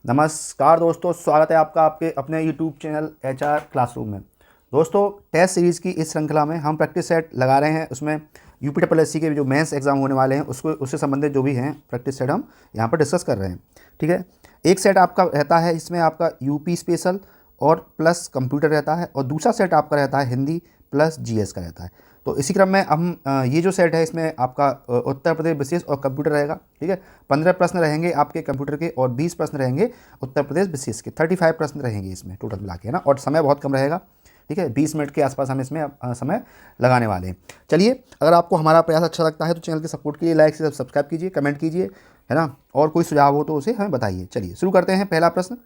नमस्कार दोस्तों, स्वागत है आपका आपके अपने यूट्यूब चैनल HR क्लासरूम में। दोस्तों, टेस्ट सीरीज़ की इस श्रृंखला में हम प्रैक्टिस सेट लगा रहे हैं। उसमें UPSSC के जो मेंस एग्जाम होने वाले हैं उससे संबंधित जो भी हैं प्रैक्टिस सेट हम यहाँ पर डिस्कस कर रहे हैं। ठीक है, एक सेट आपका रहता है, इसमें आपका यूपी स्पेशल और प्लस कंप्यूटर रहता है, और दूसरा सेट आपका रहता है हिंदी प्लस GS का रहता है। तो इसी क्रम में हम ये जो सेट है इसमें आपका उत्तर प्रदेश विशेष और कंप्यूटर रहेगा। ठीक है, 15 प्रश्न रहेंगे आपके कंप्यूटर के और 20 प्रश्न रहेंगे उत्तर प्रदेश विशेष के। 35 प्रश्न रहेंगे इसमें टोटल मिला के, है ना। और समय बहुत कम रहेगा। ठीक है, 20 मिनट के आसपास हम इसमें समय लगाने वाले हैं। चलिए, अगर आपको हमारा प्रयास अच्छा लगता है तो चैनल के सपोर्ट के लिए लाइक से सब्सक्राइब कीजिए, कमेंट कीजिए, है ना। और कोई सुझाव हो तो उसे हमें बताइए। चलिए शुरू करते हैं। पहला प्रश्न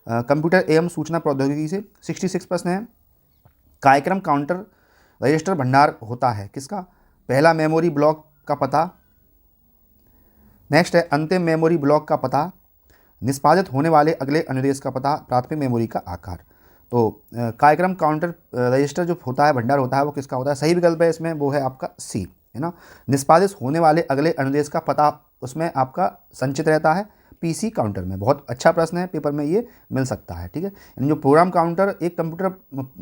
कंप्यूटर एवं सूचना प्रौद्योगिकी से 66 प्रश्न है। कार्यक्रम काउंटर रजिस्टर भंडार होता है किसका? पहला मेमोरी ब्लॉक का पता। नेक्स्ट है अंतिम मेमोरी ब्लॉक का पता, निष्पादित होने वाले अगले अनुदेश का पता, प्राथमिक मेमोरी का आकार। तो कार्यक्रम काउंटर रजिस्टर जो होता है, भंडार होता है, वो किसका होता है? सही विकल्प है इसमें, वो है आपका सी, है ना। निष्पादित होने वाले अगले अनुदेश का पता उसमें आपका संचित रहता है PC काउंटर में। बहुत अच्छा प्रश्न है, पेपर में ये मिल सकता है। ठीक है, यानी जो प्रोग्राम काउंटर एक कंप्यूटर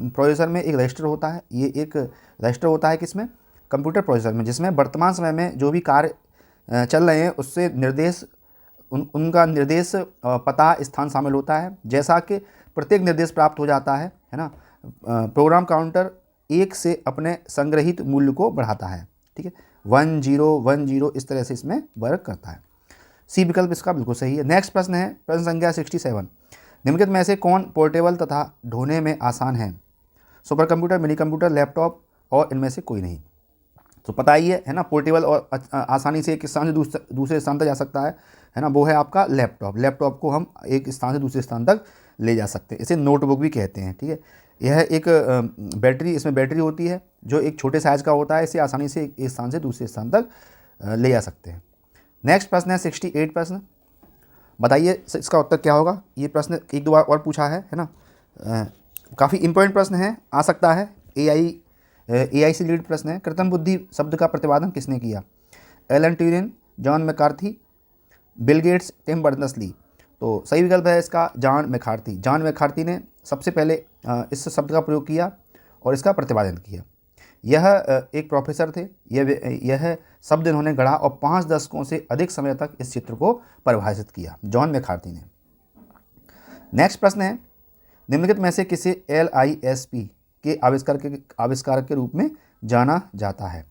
प्रोसेसर में एक रजिस्टर होता है, ये एक रजिस्टर होता है किसमें? कंप्यूटर प्रोसेसर में, जिसमें वर्तमान समय में जो भी कार्य चल रहे हैं उससे निर्देश उनका निर्देश पता स्थान शामिल होता है। जैसा कि प्रत्येक निर्देश प्राप्त हो जाता है ना, प्रोग्राम काउंटर 1 से अपने संग्रहित मूल्य को बढ़ाता है। ठीक है, 1 0 1 0 इस तरह से इसमें वर्क करता है। सी विकल्प इसका बिल्कुल सही है। नेक्स्ट प्रश्न है प्रश्न संख्या 67। निम्नलिखित में से कौन पोर्टेबल तथा ढोने में आसान है? Super computer, mini computer, laptop और इनमें से कोई नहीं। तो पता ही है ना, पोर्टेबल और आसानी से एक स्थान से दूसरे स्थान तक जा सकता है ना, वो है आपका लैपटॉप। लैपटॉप को हम एक स्थान से दूसरे स्थान तक ले जा सकते हैं, इसे नोटबुक भी कहते हैं। ठीक है, यह एक बैटरी, इसमें बैटरी होती है जो एक छोटे साइज़ का होता है, इसे आसानी से एक स्थान से दूसरे स्थान तक ले जा सकते हैं। नेक्स्ट प्रश्न है 68 प्रश्न। बताइए इसका उत्तर क्या होगा? ये प्रश्न एक दो बार और पूछा है ना। काफ़ी इंपॉर्टेंट प्रश्न है, आ सकता है। AI से लीड प्रश्न है। कृत्रिम बुद्धि शब्द का प्रतिपादन किसने किया? Alan Turing, John McCarthy, Bill Gates, Tim Berners-Lee. तो सही विकल्प है इसका जॉन मैकार्थी। जॉन मैकार्थी ने सबसे पहले इस शब्द का प्रयोग किया और इसका प्रतिपादन किया। यह एक प्रोफेसर थे। यह शब्द इन्होंने गढ़ा और 5 दशकों से अधिक समय तक इस चित्र को परिभाषित किया, जॉन मैकार्थी ने। नेक्स्ट प्रश्न है निम्नलिखित में से किसे LISP के आविष्कारक के रूप में जाना जाता है?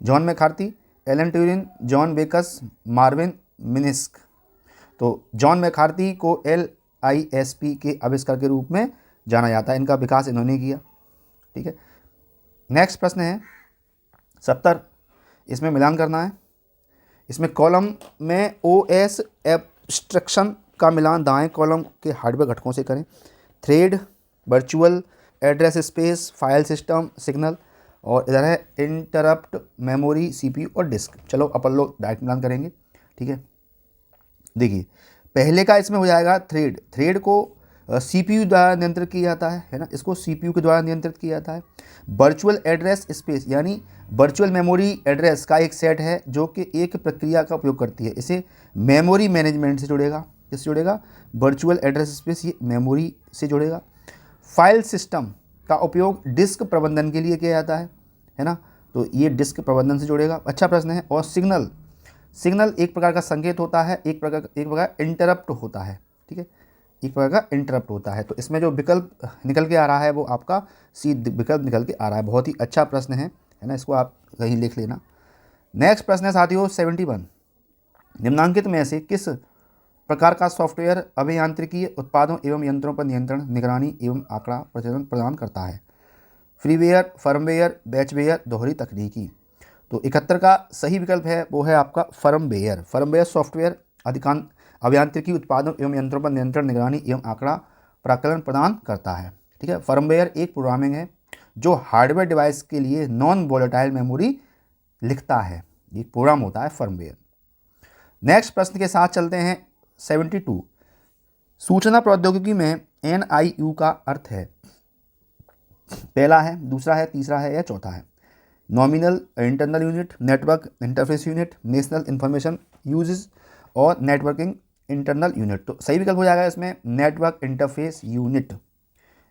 John McCarthy, Alan Turing, John Backus, Marvin Minsky. तो जॉन मैकार्थी को LISP के आविष्कार के रूप में जाना जाता है, इनका विकास इन्होंने किया। ठीक है, नेक्स्ट प्रश्न है 70। इसमें मिलान करना है। इसमें कॉलम में OS एब्स्ट्रैक्शन का मिलान दाएं कॉलम के हार्डवेयर घटकों से करें। Thread, virtual address space, file system, signal, और इधर है इंटरप्ट, मेमोरी, CPU और डिस्क। चलो अपन लोग डायरेक्ट मिलान करेंगे। ठीक है, देखिए पहले का इसमें हो जाएगा थ्रेड। थ्रेड को CPU द्वारा नियंत्रित किया जाता है ना, इसको CPU के द्वारा नियंत्रित किया जाता है। वर्चुअल एड्रेस स्पेस यानी वर्चुअल मेमोरी एड्रेस का एक सेट है जो कि एक प्रक्रिया का उपयोग करती है, इसे मेमोरी मैनेजमेंट से जुड़ेगा। किससे जुड़ेगा? वर्चुअल एड्रेस स्पेस, ये मेमोरी से जुड़ेगा। फाइल सिस्टम का उपयोग डिस्क प्रबंधन के लिए किया जाता है ना, तो ये डिस्क प्रबंधन से जुड़ेगा। अच्छा प्रश्न है। और सिग्नल एक प्रकार का संकेत होता है, एक प्रकार इंटरप्ट होता है। ठीक है, एक प्रकार का इंटरप्ट होता है। तो इसमें जो विकल्प निकल के आ रहा है वो आपका सी विकल्प निकल के आ रहा है। बहुत ही अच्छा प्रश्न है ना, इसको आप कहीं लिख लेना। नेक्स्ट प्रश्न है साथियों 71। निम्नांकित में से किस प्रकार का सॉफ्टवेयर अभियांत्रिकी उत्पादों एवं यंत्रों पर नियंत्रण, निगरानी एवं आंकड़ा प्रचलन प्रदान करता है? फ्रीवेयर, फर्मवेयर, बैचवेयर, दोहरी तकनीकी। तो 71 का सही विकल्प है वो है आपका फर्मवेयर। फर्मवेयर सॉफ्टवेयर अधिकांश अभियांत्रिकी उत्पादों एवं यंत्रों पर नियंत्रण, निगरानी एवं आंकड़ा प्राकलन प्रदान करता है। ठीक है, फर्मवेयर एक प्रोग्रामिंग है जो हार्डवेयर डिवाइस के लिए नॉन वोलेटाइल मेमोरी लिखता है, ये प्रोग्राम होता है फर्मवेयर। नेक्स्ट प्रश्न के साथ चलते हैं 72। सूचना प्रौद्योगिकी में NIU का अर्थ है? पहला है, दूसरा है, तीसरा है या चौथा है? Nominal internal unit, network interface unit, national information uses और नेटवर्किंग इंटरनल यूनिट। तो सही विकल्प हो जाएगा इसमें नेटवर्क इंटरफेस यूनिट।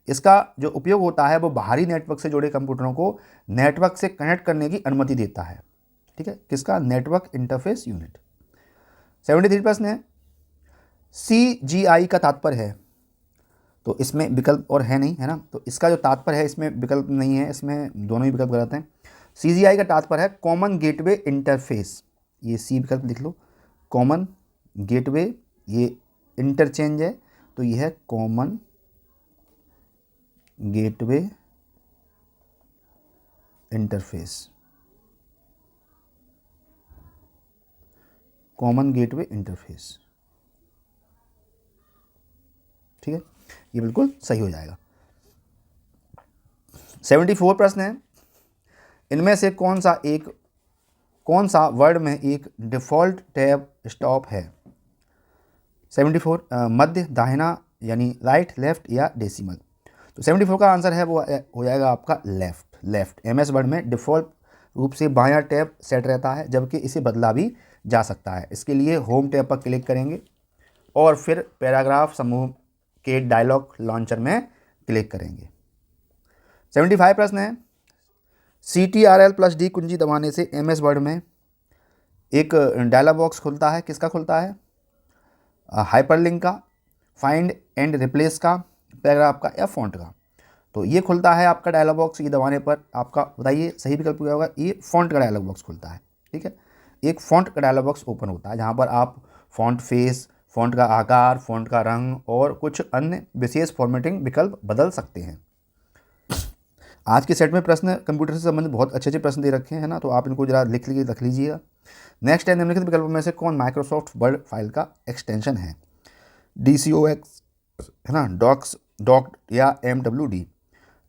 इसका जो उपयोग होता है वो बाहरी नेटवर्क से जुड़े कंप्यूटरों को नेटवर्क से कनेक्ट करने की अनुमति देता है। ठीक है, किसका? Network interface unit. 73 प्रश्न है, CGI का तात्पर्य है, तो इसमें विकल्प और है नहीं, है ना, तो इसका जो तात्पर्य है इसमें विकल्प नहीं है, इसमें दोनों ही विकल्प गलत हैं। CGI का तात्पर्य है कॉमन गेटवे इंटरफेस, ये सी विकल्प लिख लो। कॉमन गेटवे, ये इंटरचेंज है, तो ये है common gateway interface, common gateway interface. ठीक है, ये बिल्कुल सही हो जाएगा। 74 प्रश्न है, इनमें से कौन सा वर्ड में एक डिफ़ॉल्ट टैब स्टॉप है? 74 मध्य, दाहिना यानी राइट, लेफ्ट या डेसिमल। तो 74 का आंसर है वो हो जाएगा आपका लेफ्ट। MS वर्ड में डिफ़ॉल्ट रूप से बायां टैब सेट रहता है, जबकि इसे बदला भी जा सकता है। इसके लिए होम टैब पर क्लिक करेंगे और फिर पैराग्राफ समूह के डायलॉग लॉन्चर में क्लिक करेंगे। 75 प्रश्न है, CTRL+D कुंजी दबाने से MS वर्ड में एक डायलॉग बॉक्स खुलता है, किसका खुलता है? हाइपरलिंक का, फाइंड एंड रिप्लेस का, पैराग्राफ का या फॉन्ट का। तो ये खुलता है आपका डायलॉग बॉक्स, ये दबाने पर आपका बताइए सही विकल्प क्या होगा? ये फॉन्ट का डायलॉग बॉक्स खुलता है। ठीक है, एक फॉन्ट का डायलॉग बॉक्स ओपन होता है जहाँ पर आप फॉन्ट फेस, फॉन्ट का आकार, फॉन्ट का रंग और कुछ अन्य विशेष फॉर्मेटिंग विकल्प बदल सकते हैं। आज के सेट में प्रश्न कंप्यूटर से संबंधित बहुत अच्छे प्रश्न दे रखे हैं ना, तो आप इनको जरा लिख लीजिएगा। नेक्स्ट है, निम्नलिखित विकल्पों में से कौन माइक्रोसॉफ्ट वर्ड फाइल का एक्सटेंशन है? DOCX, है ना, डॉक या MWD।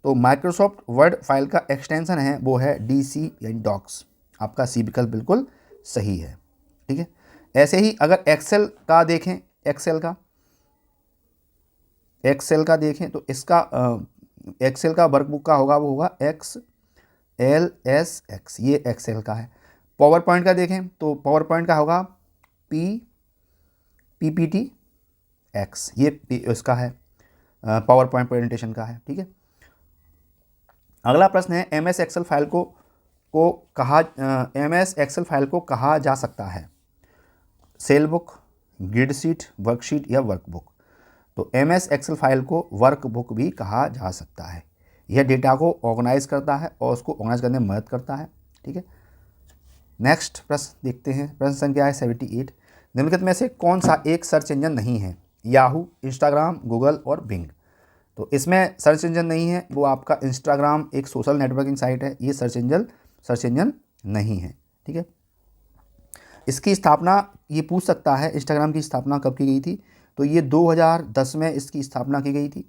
तो माइक्रोसॉफ्ट वर्ड फाइल का एक्सटेंशन है वो है DC यानी डॉक्स। आपका सी विकल्प बिल्कुल सही है। ठीक है, ऐसे ही अगर एक्सेल का देखें, एक्सेल का देखें तो इसका एक्सेल का वर्कबुक का होगा वो होगा XLSX, ये एक्सेल का है। पावर पॉइंट का देखें तो पावर पॉइंट का होगा PPTX, ये इसका है, पावर पॉइंट प्रेजेंटेशन का है। ठीक है, अगला प्रश्न है, MS एक्सेल फाइल को कहा जा सकता है? Cell book, grid sheet, worksheet या वर्कबुक। तो MS एक्सेल फाइल को वर्कबुक भी कहा जा सकता है। यह डेटा को ऑर्गेनाइज करता है और उसको ऑर्गेनाइज करने में मदद करता है। ठीक है, नेक्स्ट प्रश्न देखते हैं, प्रश्न संख्या है 78। निम्नलिखित में से कौन सा एक सर्च इंजन नहीं है? याहू, इंस्टाग्राम, गूगल और बिंग। तो इसमें सर्च इंजन नहीं है, वो आपका इंस्टाग्राम एक सोशल नेटवर्किंग साइट है, ये सर्च इंजन नहीं है। ठीक है, इसकी स्थापना, ये पूछ सकता है इंस्टाग्राम की स्थापना कब की गई थी? तो ये 2010 में इसकी स्थापना की गई थी,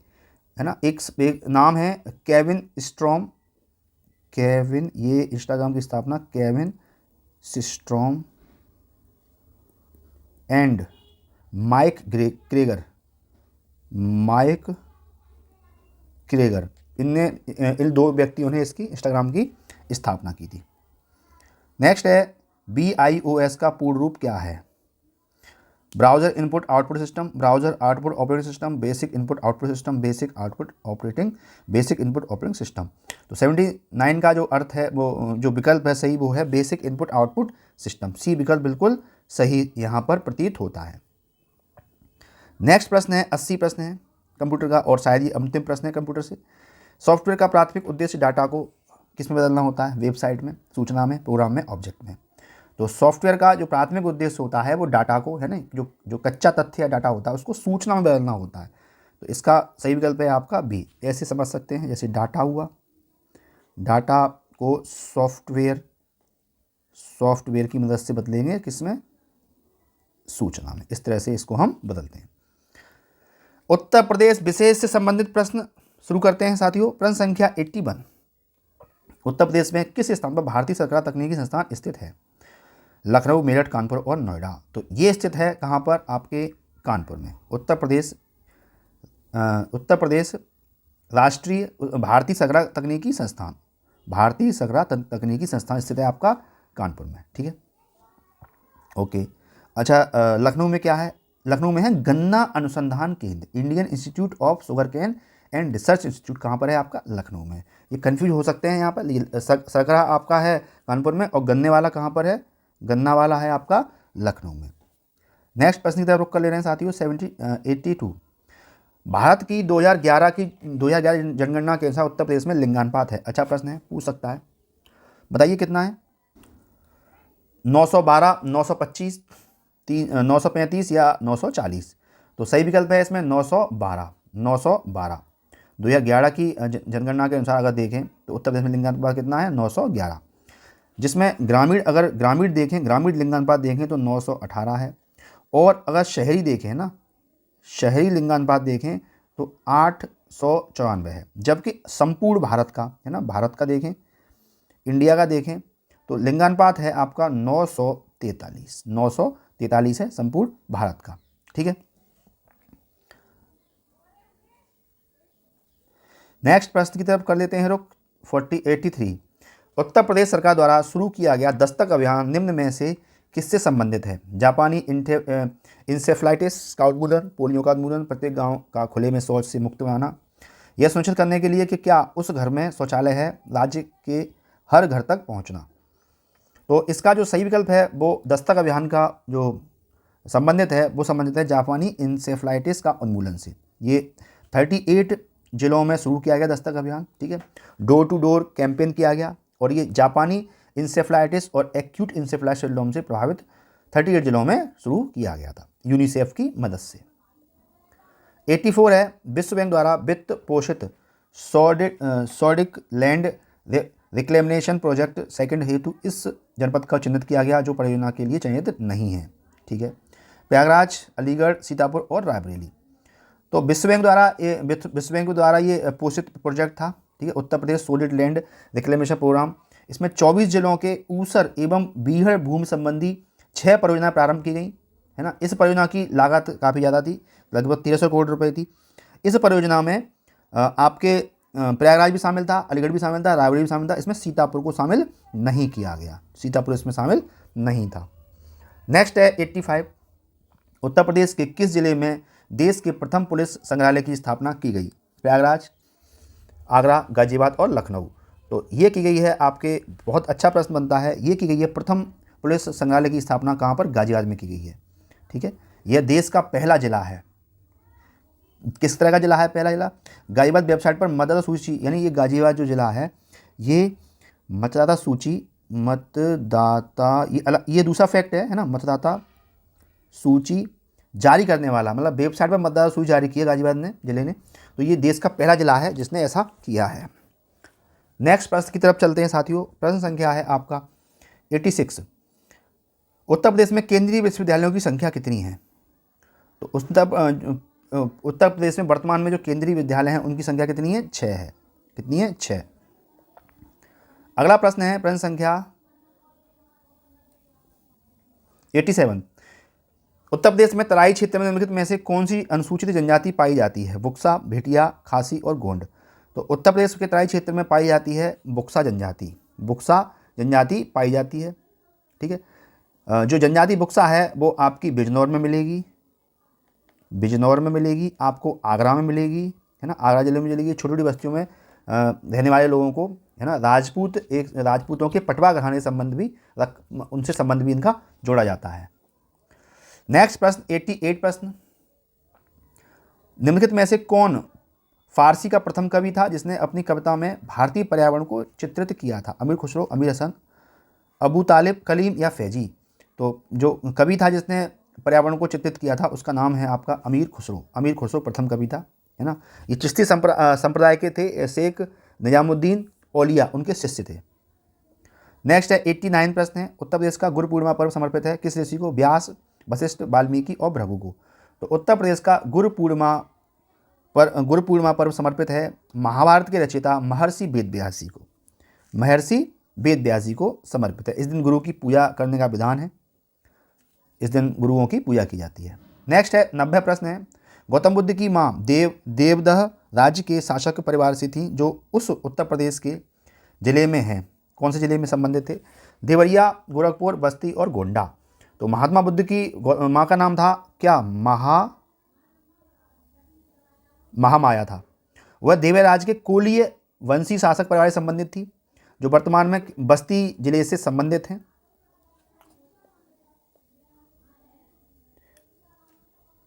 है ना। एक नाम है केविन स्ट्रॉम, ये इंस्टाग्राम की स्थापना केविन सिस्ट्रॉम एंड माइक क्रेगर, इन दो व्यक्तियों ने इसकी इंस्टाग्राम की स्थापना की थी। नेक्स्ट है, BIOS का पूर्ण रूप क्या है? Browser input output system, browser output operating system, basic input output system, basic input operating system. तो 79 का जो अर्थ है, वो जो विकल्प है सही, वो है बेसिक इनपुट आउटपुट सिस्टम। सी विकल्प बिल्कुल सही यहाँ पर प्रतीत होता है। नेक्स्ट प्रश्न है, 80 प्रश्न है कंप्यूटर का, और शायद ये अंतिम प्रश्न है कंप्यूटर से। सॉफ्टवेयर का प्राथमिक उद्देश्य डाटा को किस में बदलना होता है? वेबसाइट में, सूचना में, प्रोग्राम में, ऑब्जेक्ट में। तो सॉफ्टवेयर का जो प्राथमिक उद्देश्य होता है वो डाटा को, है ना, जो कच्चा तथ्य या डाटा होता है उसको सूचना में बदलना होता है। तो इसका सही विकल्प है आपका बी। ऐसे समझ सकते हैं, जैसे डाटा हुआ, डाटा को सॉफ्टवेयर की मदद से बदलेंगे, किसमें? सूचना में। इस तरह से इसको हम बदलते हैं। उत्तर प्रदेश विशेष से संबंधित प्रश्न शुरू करते हैं साथियों। प्रश्न संख्या 81। उत्तर प्रदेश में किस स्थान पर भारतीय सरकार तकनीकी संस्थान स्थित है? लखनऊ, मेरठ, कानपुर और नोएडा। तो ये स्थित है कहाँ पर? आपके कानपुर में। उत्तर प्रदेश राष्ट्रीय भारतीय सरकार तकनीकी संस्थान स्थित है आपका कानपुर में। ठीक है, ओके। अच्छा, लखनऊ में क्या है? लखनऊ में है गन्ना अनुसंधान केंद्र, Indian Institute of Sugar Cane and Research Institute कहाँ पर है आपका? लखनऊ में। ये कन्फ्यूज हो सकते हैं यहाँ पर। सरकरा आपका है कानपुर में और गन्ने वाला कहाँ पर है? गन्ना वाला है आपका लखनऊ में। नेक्स्ट प्रश्न की तरफ रुक कर ले रहे हैं साथियों। 82 भारत की 2011 जनगणना के अनुसार उत्तर प्रदेश में लिंगानुपात है। अच्छा प्रश्न है, पूछ सकता है। बताइए कितना है? 912, 925, 935 या 940? तो सही विकल्प है इसमें 912। 2011 की जनगणना के अनुसार अगर देखें तो उत्तर प्रदेश में लिंगानुपात कितना है? 911। जिसमें ग्रामीण लिंगानुपात देखें तो 918 है। और अगर शहरी देखें ना, शहरी लिंगानुपात देखें तो 894 है। जबकि संपूर्ण भारत का है ना, भारत का देखें, इंडिया का देखें तो लिंगानुपात है आपका 943 है संपूर्ण भारत का। ठीक है। नेक्स्ट प्रश्न की तरफ कर लेते हैं रुक। 83 उत्तर प्रदेश सरकार द्वारा शुरू किया गया दस्तक अभियान निम्न में से किससे संबंधित है? जापानी इंसेफ्लाइटिस का उन्मूलन, पोलियो का उन्मूलन, प्रत्येक गांव का खुले में शौच से मुक्त बनाना, यह सुनिश्चित करने के लिए कि क्या उस घर में शौचालय है, राज्य के हर घर तक पहुंचना। तो इसका जो सही विकल्प है वो दस्तक अभियान का जो संबंधित है जापानी इंसेफ्लाइटिस का उन्मूलन से। ये 38 जिलों में शुरू किया गया दस्तक अभियान। ठीक है। डोर टू डोर कैंपेन किया गया और ये जापानी इंसेफ्लाइटिस और एक्यूट इंसेफ्लाइटिस सिंड्रोम से प्रभावित 38 जिलों में शुरू किया गया था यूनिसेफ की मदद से। 84 है विश्व बैंक द्वारा वित्त पोषित सॉर्डिक लैंड रिक्लेमेशन प्रोजेक्ट सेकंड हेतु इस जनपद का चिन्हित किया गया जो परियोजना के लिए चयनित नहीं है। ठीक है। प्रयागराज, अलीगढ़, सीतापुर और रायबरेली। तो विश्व बैंक द्वारा ये पोषित प्रोजेक्ट था। ठीक है। Uttar Pradesh solid land reclamation programme, इसमें 24 जिलों के ऊसर एवं बीहड़ भूमि संबंधी 6 परियोजनाएं प्रारंभ की गई है ना। इस परियोजना की लागत काफ़ी ज़्यादा थी, लगभग 1300 करोड़ रुपए थी। इस परियोजना में आपके प्रयागराज भी शामिल था, अलीगढ़ भी शामिल था, रायबरेली भी शामिल था। इसमें सीतापुर को शामिल नहीं किया गया, सीतापुर इसमें शामिल नहीं था। नेक्स्ट है 85 उत्तर प्रदेश के किस जिले में देश के प्रथम पुलिस संग्रहालय की स्थापना की गई? प्रयागराज, आगरा, गाजियाबाद और लखनऊ। तो ये की गई है आपके, बहुत अच्छा प्रश्न बनता है, ये की गई है प्रथम पुलिस संग्रहालय की स्थापना कहाँ पर? गाजियाबाद में की गई है। ठीक है। यह देश का पहला जिला है। किस तरह का जिला है पहला जिला? गाजियाबाद वेबसाइट पर मतदाता सूची, यानी ये गाजियाबाद जो जिला है ये मतदाता सूची, ये दूसरा फैक्ट है ना, मतदाता सूची जारी करने वाला, मतलब वेबसाइट पर मतदाता सूची जारी की है गाजियाबाद ने, जिले ने। तो ये देश का पहला जिला है जिसने ऐसा किया है। नेक्स्ट प्रश्न की तरफ चलते हैं साथियों। प्रश्न संख्या है आपका 86 उत्तर प्रदेश में केंद्रीय विश्वविद्यालयों की संख्या कितनी है? तो उत्तर प्रदेश में वर्तमान में जो केंद्रीय विद्यालय हैं उनकी संख्या कितनी है? 6 है। कितनी है? 6। अगला प्रश्न है प्रश्न संख्या 87 उत्तर प्रदेश में तराई क्षेत्र में निम्नलिखित में से कौन सी अनुसूचित जनजाति पाई जाती है? बुक्सा, भेटिया, खासी और गोंड। तो उत्तर प्रदेश के तराई क्षेत्र में पाई जाती है बुक्सा जनजाति। बुक्सा जनजाति पाई जाती है। ठीक है। जो जनजाति बुक्सा है वो आपकी बिजनौर में मिलेगी, आपको आगरा में मिलेगी है ना, आगरा जिले में मिलेगी। छोटी छोटी बस्तियों में रहने वाले लोगों को है ना, राजपूतों के पटवा घराने संबंध भी उनसे संबंध भी इनका जोड़ा जाता है। नेक्स्ट प्रश्न 88 प्रश्न निम्नलिखित में से कौन फारसी का प्रथम कवि था जिसने अपनी कविता में भारतीय पर्यावरण को चित्रित किया था? अमीर खुसरो, अमीर हसन, अबू तालिब, कलीम या फैजी। तो जो कवि था जिसने पर्यावरण को चित्रित किया था उसका नाम है आपका अमीर खुसरो प्रथम कवि था है ना। ये चिश्ती संप्रदाय के थे, शेख निजामुद्दीन औलिया उनके शिष्य थे। नेक्स्ट है 89 प्रश्न है उत्तर प्रदेश का गुरु पूर्णिमा पर्व समर्पित है किस ऋषि को? व्यास, वशिष्ठ, वाल्मीकि और भृगु को। तो उत्तर प्रदेश का गुरु पूर्णिमा पर्व समर्पित है महाभारत के रचयिता महर्षि वेद व्यासी को समर्पित है। इस दिन गुरु की पूजा करने का विधान है, इस दिन गुरुओं की पूजा की जाती है। नेक्स्ट है 90 प्रश्न है गौतम बुद्ध की माँ देवदह राज्य के शासक परिवार से थी जो उस उत्तर प्रदेश के जिले में है। कौन से जिले में संबंधित थे? देवरिया, गोरखपुर, बस्ती और गोंडा। तो महात्मा बुद्ध की माँ का नाम था क्या? महामाया था। वह देवराज के कोलीय वंशी शासक परिवार से संबंधित थी, जो वर्तमान में बस्ती जिले से संबंधित हैं।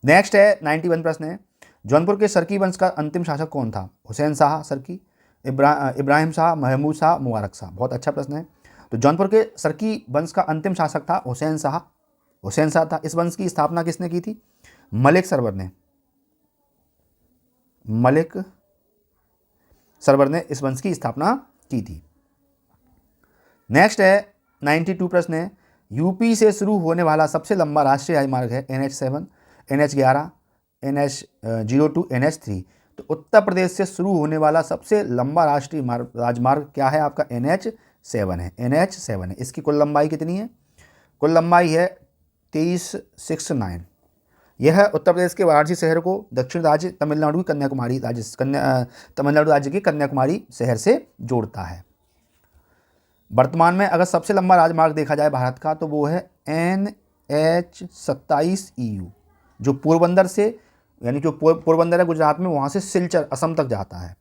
नेक्स्ट है 91 प्रश्न है, जौनपुर के सरकी वंश का अंतिम शासक कौन था? हुसैन शाह सरकी, इब्राहिम शाह, महमूद शाह, मुबारक शाह। बहुत अच्छा प्रश्न है। तो जौनपुर के सरकी वंश का अंतिम शासक था हुसैन शाह था। इस वंश की स्थापना किसने की थी? मलिक सरवर ने इस वंश की स्थापना की थी। नेक्स्ट है 92 प्रश्न है, यूपी से शुरू होने वाला सबसे लंबा राष्ट्रीय राजमार्ग है NH7, NH11, NH02, NH3। तो उत्तर प्रदेश से शुरू होने वाला सबसे लंबा राष्ट्रीय राजमार्ग क्या है? आपका NH7 है। NH7 है। इसकी कुल लंबाई कितनी है? कुल लंबाई है 2369। यह उत्तर प्रदेश के वाराणसी शहर को दक्षिण राज्य तमिलनाडु राज्य के कन्याकुमारी शहर से जोड़ता है। वर्तमान में अगर सबसे लंबा राजमार्ग देखा जाए भारत का, तो वो है NH27 EU, जो पोरबंदर से, यानी जो पोरबंदर है गुजरात में, वहाँ से सिलचर असम तक जाता है।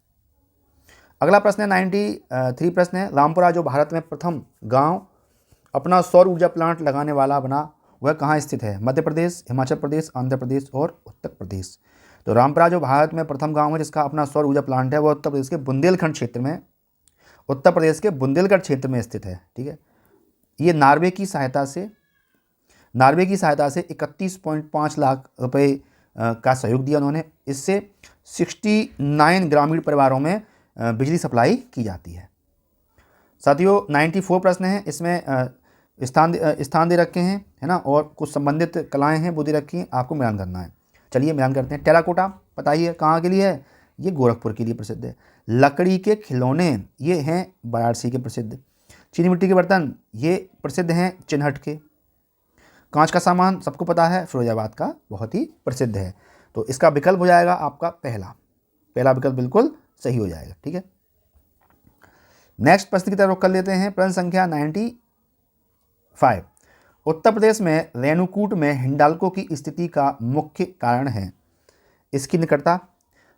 अगला प्रश्न है 93 प्रश्न है, रामपुरा जो भारत में प्रथम गांव अपना सौर ऊर्जा प्लांट लगाने वाला बना, वह कहाँ स्थित है? मध्य प्रदेश, हिमाचल प्रदेश, आंध्र प्रदेश और उत्तर प्रदेश। तो रामपुरा जो भारत में प्रथम गांव है जिसका अपना सौर ऊर्जा प्लांट है, वह उत्तर प्रदेश के बुंदेलखंड क्षेत्र में स्थित है। ठीक है। ये नार्वे की सहायता से 31.5 लाख रुपए का सहयोग दिया उन्होंने। इससे 69 ग्रामीण परिवारों में बिजली सप्लाई की जाती है। साथियों 94 प्रश्न है, इसमें स्थान दे रखे हैं, है ना, और कुछ संबंधित कलाएं हैं वो दे रखी हैं, आपको मिलान करना है। चलिए मिलान करते हैं। टेराकोटा बताइए कहाँ के लिए है? ये गोरखपुर के लिए प्रसिद्ध है। लकड़ी के खिलौने ये हैं वाराणसी के प्रसिद्ध। चीनी मिट्टी के बर्तन ये प्रसिद्ध हैं चिन्हट के। कांच का सामान सबको पता है, फिरोजाबाद का बहुत ही प्रसिद्ध है। तो इसका विकल्प हो जाएगा आपका पहला विकल्प बिल्कुल सही हो जाएगा। ठीक है। नेक्स्ट प्रश्न की तरफ रुख कर लेते हैं। प्रश्न संख्या 95, उत्तर प्रदेश में रेणुकूट में हिंडाल्को की स्थिति का मुख्य कारण है? इसकी निकटता,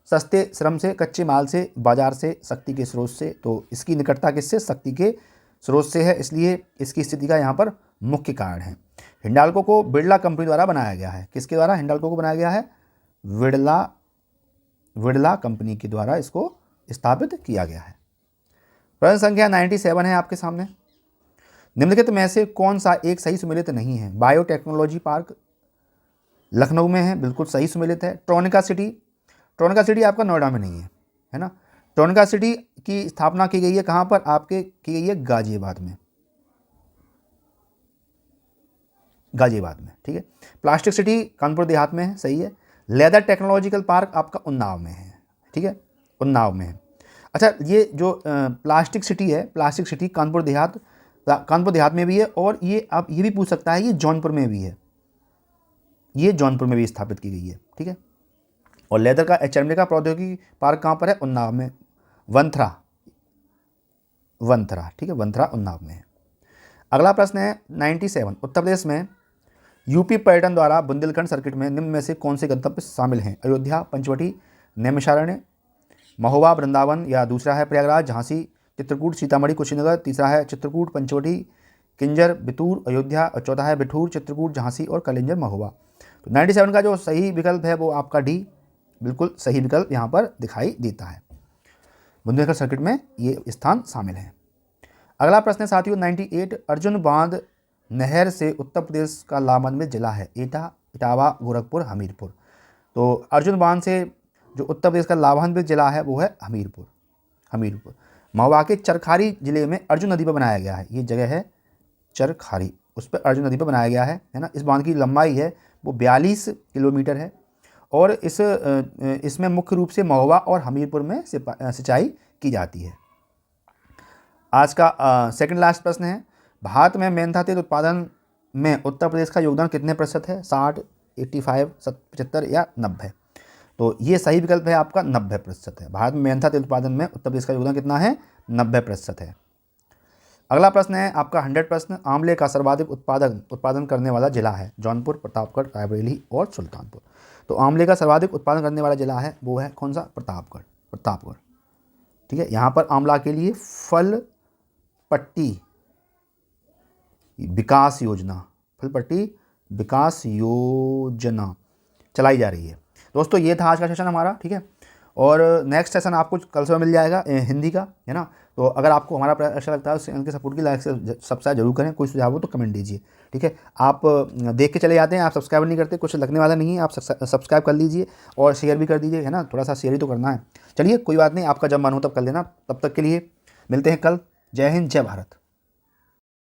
सस्ते श्रम से, कच्चे माल से, बाजार से, शक्ति के स्रोत से। तो इसकी निकटता किससे? शक्ति के स्रोत से है, इसलिए इसकी स्थिति का यहाँ पर मुख्य कारण है। हिंडाल्को को बिड़ला कंपनी द्वारा बनाया गया है। किसके द्वारा हिंडाल्को को बनाया गया है? विड़ला कंपनी के द्वारा इसको स्थापित किया गया है। प्रश्न संख्या 97 है आपके सामने। निम्नलिखित में से कौन सा एक सही सुमेलित नहीं है? बायोटेक्नोलॉजी पार्क लखनऊ में है, बिल्कुल सही सुमेलित है। ट्रोनिका सिटी आपका नोएडा में नहीं है ना। ट्रोनिका सिटी की स्थापना की गई है कहाँ पर? आपके की गई है गाजियाबाद में। ठीक है। प्लास्टिक सिटी कानपुर देहात में है, सही है। लेदर टेक्नोलॉजिकल पार्क आपका उन्नाव में है। ठीक है, उन्नाव में है। अच्छा, ये जो प्लास्टिक सिटी कानपुर देहात में भी है, और ये आप ये भी पूछ सकता है, ये जौनपुर में भी है, ये जौनपुर में भी स्थापित की गई है। ठीक है। और लेदर का चमड़े का प्रौद्योगिकी पार्क कहाँ पर है? उन्नाव में, वंथरा। ठीक है, वंथरा उन्नाव में है। अगला प्रश्न है 97, उत्तर प्रदेश में यूपी पर्यटन द्वारा बुंदेलखंड सर्किट में निम्न में से कौन से गंतव्य शामिल हैं? अयोध्या, पंचवटी, नैमिषारण्य, महोबा, वृंदावन, या दूसरा है प्रयागराज, झांसी, चित्रकूट, सीतामढ़ी, कुशीनगर, तीसरा है चित्रकूट, पंचवटी, किंजर, बितूर, अयोध्या, और चौथा है बिठूर, चित्रकूट, झांसी और कलिंजर, महोबा। तो 97 का जो सही विकल्प है वो आपका डी, बिल्कुल सही विकल्प यहाँ पर दिखाई देता है। बुंदेलखंड सर्किट में ये स्थान शामिल है। अगला प्रश्न है साथियों 98, अर्जुन बांध नहर से उत्तर प्रदेश का लाभान्वित जिला है? एटा, इटावा, गोरखपुर, हमीरपुर। तो अर्जुन बांध से जो उत्तर प्रदेश का लाभान्वित जिला है वो है हमीरपुर। महोबा के चरखारी जिले में अर्जुन नदी पर बनाया गया है। ये जगह है चरखारी, उस पर अर्जुन नदी पर बनाया गया है ना। इस बांध की लंबाई है वो 42 किलोमीटर है, और इसमें मुख्य रूप से महोबा और हमीरपुर में सिंचाई की जाती है। आज का सेकंड लास्ट प्रश्न है, भारत में मेंथा तेल उत्पादन में उत्तर प्रदेश का योगदान कितने प्रतिशत है? 60, 85, 75 या 90? तो ये सही विकल्प है आपका 90% है। भारत में मेंथा तेल उत्पादन में उत्तर प्रदेश का योगदान कितना है? 90% है। अगला प्रश्न है आपका 100 प्रश्न, आंवले का सर्वाधिक उत्पादन करने वाला जिला है जौनपुर, प्रतापगढ़, रायबरेली और सुल्तानपुर। तो आंवले का सर्वाधिक उत्पादन करने वाला जिला है वो है कौन सा? प्रतापगढ़। ठीक है, यहाँ पर आंवला के लिए फल पट्टी विकास योजना चलाई जा रही है। दोस्तों ये था आज का सेशन हमारा, ठीक है। और नेक्स्ट सेशन आपको कल सुबह मिल जाएगा हिंदी का, है ना। तो अगर आपको हमारा प्रयास अच्छा लगता है तो चैनल के सपोर्ट की लाइक से सब्सक्राइब जरूर करें, कोई सुझाव हो तो कमेंट दीजिए, ठीक है। आप देख के चले जाते हैं, आप सब्सक्राइब नहीं करते, कुछ लगने वाला नहीं है, आप सब्सक्राइब कर लीजिए और शेयर भी कर दीजिए, है ना, थोड़ा सा शेयर ही तो करना है। चलिए कोई बात नहीं, आपका जब मन हो तब कर लेना। तब तक के लिए मिलते हैं कल। जय हिंद, जय भारत।